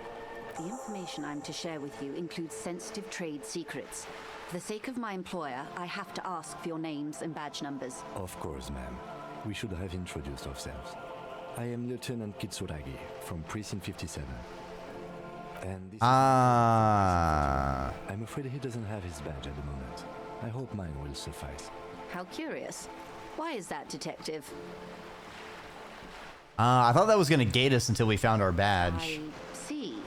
The information I'm to share with you includes sensitive trade secrets. For the sake of my employer, I have to ask for your names and badge numbers. Of course, ma'am. We should have introduced ourselves. I am Lieutenant Kitsuragi from Precinct 57. And this Ah. I'm afraid he doesn't have his badge at the moment. I hope mine will suffice. How curious. Why is that, detective? I thought that was gonna gate us until we found our badge. I see.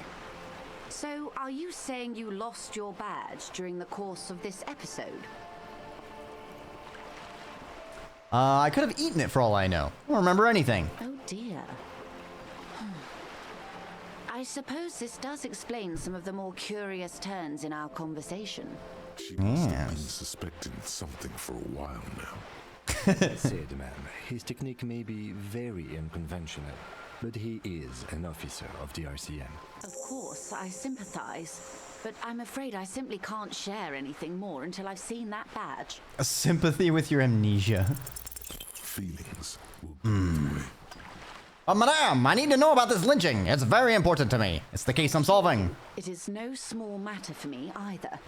So, are you saying you lost your badge during the course of this episode? I could have eaten it for all I know. I don't remember anything. Oh dear. I suppose this does explain some of the more curious turns in our conversation. She must have been Yes. suspecting something for a while now. Said, ma'am, his technique may be very unconventional, but he is an officer of the RCM. Of course, I sympathize, but I'm afraid I simply can't share anything more until I've seen that badge. A sympathy with your amnesia. Feelings will go away. But madame, I need to know about this lynching. It's very important to me. It's the case I'm solving. It is no small matter for me either.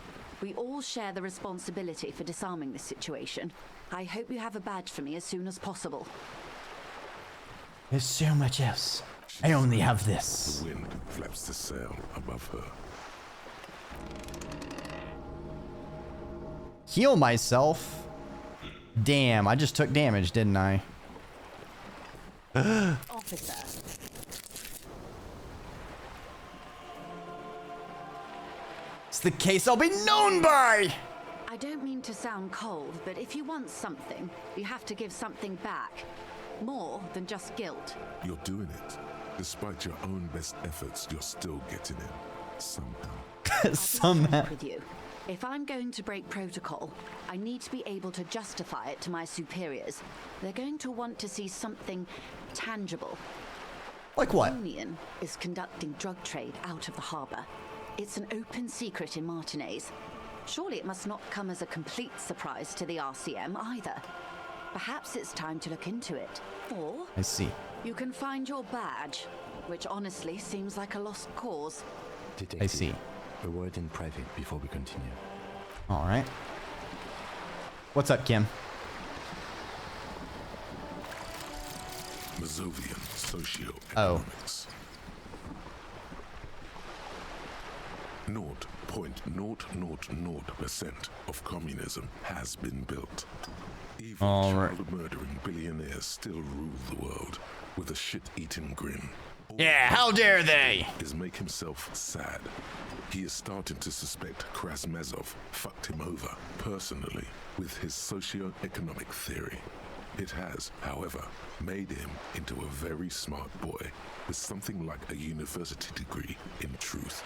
We all share the responsibility for disarming this situation. I hope you have a badge for me as soon as possible. There's so much else. I only have this. The wind flaps the sail above her. Heal myself? Damn, I just took damage, didn't I? Officer. It's the case I'll be known by! I don't mean to sound cold, but if you want something, you have to give something back. More than just guilt. You're doing it. Despite your own best efforts, you're still getting it. Somehow. Somehow. With you. If I'm going to break protocol, I need to be able to justify it to my superiors. They're going to want to see something tangible. Like what? Union is conducting drug trade out of the harbor. It's an open secret in Martinez. Surely it must not come as a complete surprise to the RCM either. Perhaps it's time to look into it. Or I see. you can find your badge, which honestly seems like a lost cause. Detective, I see. A word in private before we continue. All right. What's up, Kim? Mazovian socioeconomics. 0.000% of communism has been built. Even child-murdering billionaires still rule the world with a shit-eating grin. Yeah, how dare they? Is make himself sad. He is starting to suspect Krasmazov fucked him over personally with his socio-economic theory. It has, however, made him into a very smart boy with something like a university degree in truth.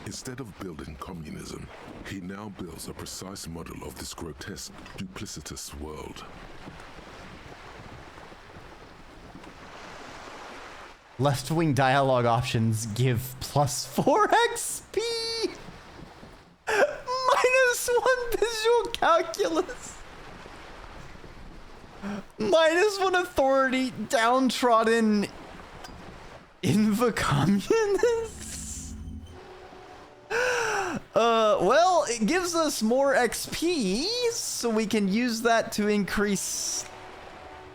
Instead of building communism, he now builds a precise model of this grotesque, duplicitous world. Left-wing dialogue options give +4 XP! -1 visual calculus! -1 authority, downtrodden Invacommunists? Well, it gives us more XP, so we can use that to increase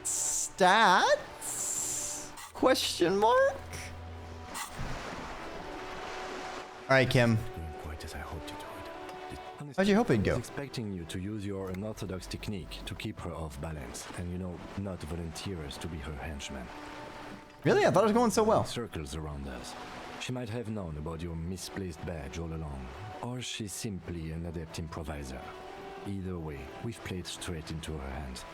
stats? Question mark? Alright, Kim. Quite as I hoped it would. Honestly, How'd you hope it'd I go? was expecting you to use your unorthodox technique to keep her off balance, and not volunteer us to be her henchmen. Really? I thought it was going so well. Circles around us. She might have known about your misplaced badge all along, or she's simply an adept improviser. Either way, we've played straight into her hands.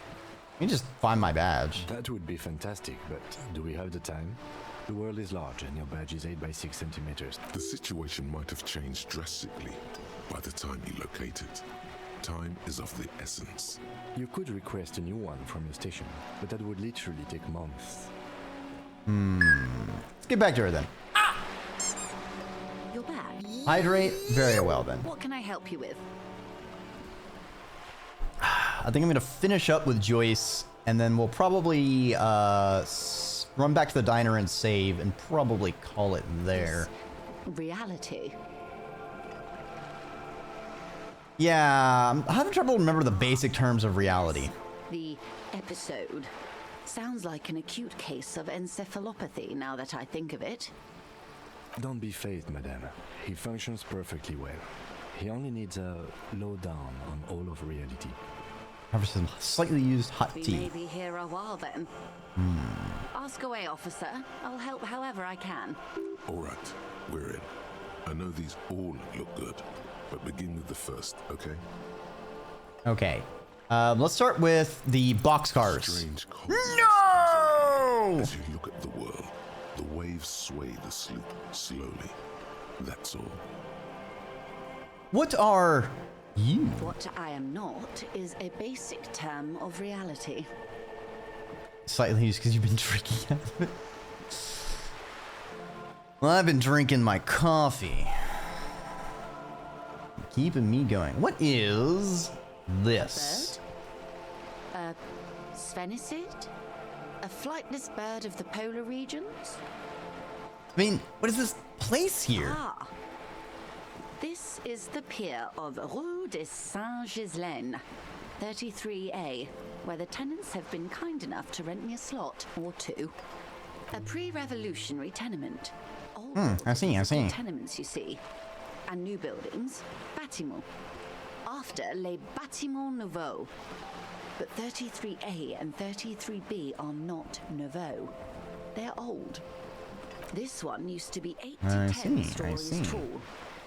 You can just find my badge. That would be fantastic, but do we have the time? The world is large and your badge is 8 by 6 centimeters. The situation might have changed drastically by the time you locate it. Time is of the essence. You could request a new one from your station, but that would literally take months. Let's get back to her then. Your bag. Hydrate. Very well then. What can I help you with? I think I'm gonna finish up with Joyce, and then we'll probably run back to the diner and save, and probably call it there. Reality. Yeah, I'm having trouble remembering the basic terms of reality. The episode. Sounds like an acute case of encephalopathy now that I think of it. Don't be phased, madame. He functions perfectly well. He only needs a lowdown on all of reality. Have some slightly used hot We tea. may be here a while then. Ask away, officer. I'll help however I can. All right, we're in. I know these all look good, but begin with the first, okay? Okay. Let's start with the boxcars. Strange No! as you look at the world, the waves sway the sloop slowly. That's all. What are you? What I am not is a basic term of reality. Slightly used because you've been drinking. Well, I've been drinking my coffee. Keeping me going. What is this? Svenicid? A flightless bird of the polar regions? I mean, what is this place here? Ah. This is the pier of Rue de Saint-Ghislain, 33A, where the tenants have been kind enough to rent me a slot or two. A pre-revolutionary tenement. Old I see. tenements, you see. And new buildings, bâtiments. After les bâtiments nouveaux. But 33A and 33B are not nouveaux. They're old. This one used to be 8 to 10 stories tall.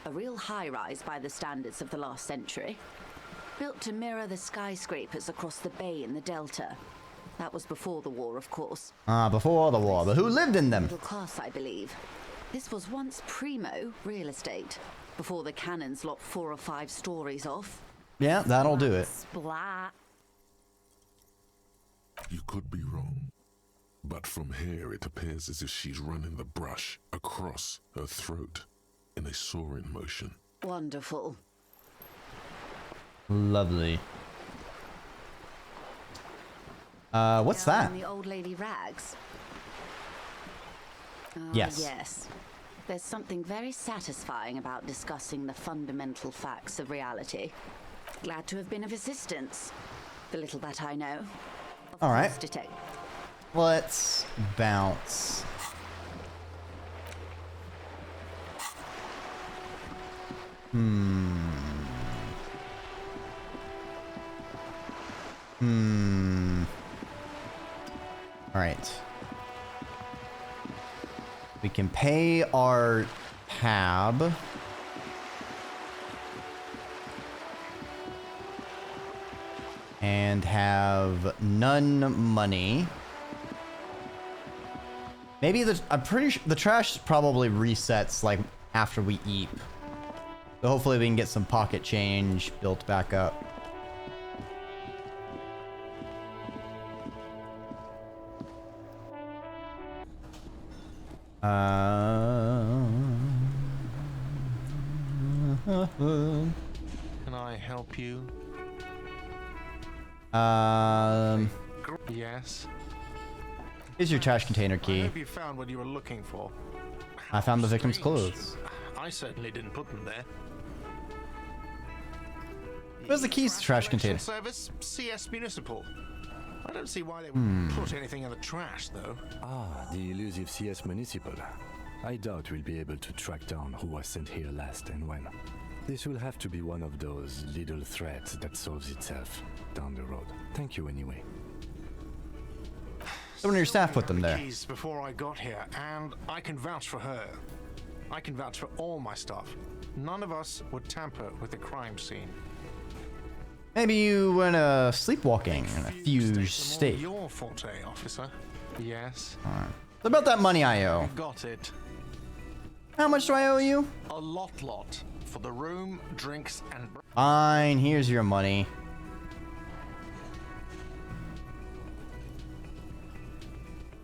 A real high-rise by the standards of the last century. Built to mirror the skyscrapers across the bay in the Delta. That was before the war, of course. Before the war. But who lived in them? Middle class, I believe. This was once primo real estate. Before the cannons lopped 4 or 5 stories off. Yeah, that'll do it. Splat. You could be wrong. But from here it appears as if she's running the brush across her throat in a soaring motion. Wonderful. Lovely. What's that? The old lady rags. Yes. Yes. There's something very satisfying about discussing the fundamental facts of reality. Glad to have been of assistance. The little that I know. All right. Detect. Let's bounce. All right. We can pay our tab. And have none money. Maybe I'm pretty sure the trash probably resets like after we eat. So hopefully we can get some pocket change built back up. Can I help you? Yes. Here's your trash container I key. hope you found what you were looking for. I found the victim's Strange. clothes. I certainly didn't put them there. Where's the keys to the trash container? Service, CS Municipal. I don't see why they would put anything in the trash, though. Ah, the elusive CS Municipal. I doubt we'll be able to track down who was sent here last and when. This will have to be one of those little threats that solves itself down the road. Thank you anyway. Someone of your staff put them there. Keys before I got here, and I can vouch for her. I can vouch for all my staff. None of us would tamper with the crime scene. Maybe you went sleepwalking in a fused state. Your forte, officer. Yes. Alright. What about that money I owe? Got it. How much do I owe you? A lot. For the room, drinks, and... Fine, here's your money.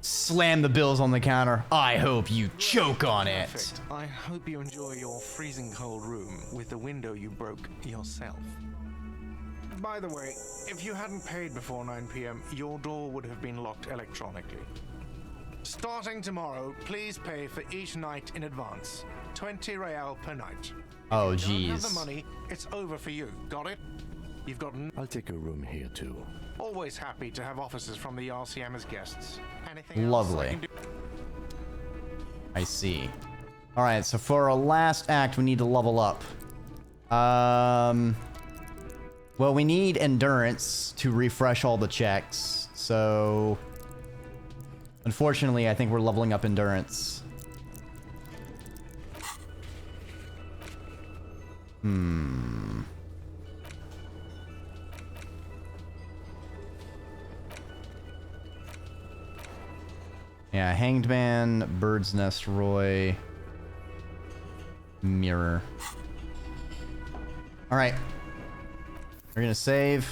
Slam the bills on the counter. I hope you choke on it. Perfect. I hope you enjoy your freezing cold room with the window you broke yourself. By the way, if you hadn't paid before 9 p.m., your door would have been locked electronically. Starting tomorrow, please pay for each night in advance. 20 real per night. Oh, If you don't have jeez. the money, it's over for you. Got it? You've got I'll take a room here too. always happy to have officers from the RCM as guests. Anything else I Lovely. can do? I see. Alright, so for our last act, we need to level up. Well, we need endurance to refresh all the checks. So, unfortunately, I think we're leveling up endurance. Yeah, Hanged Man, Bird's Nest Roy, Mirror. Alright. We're gonna save.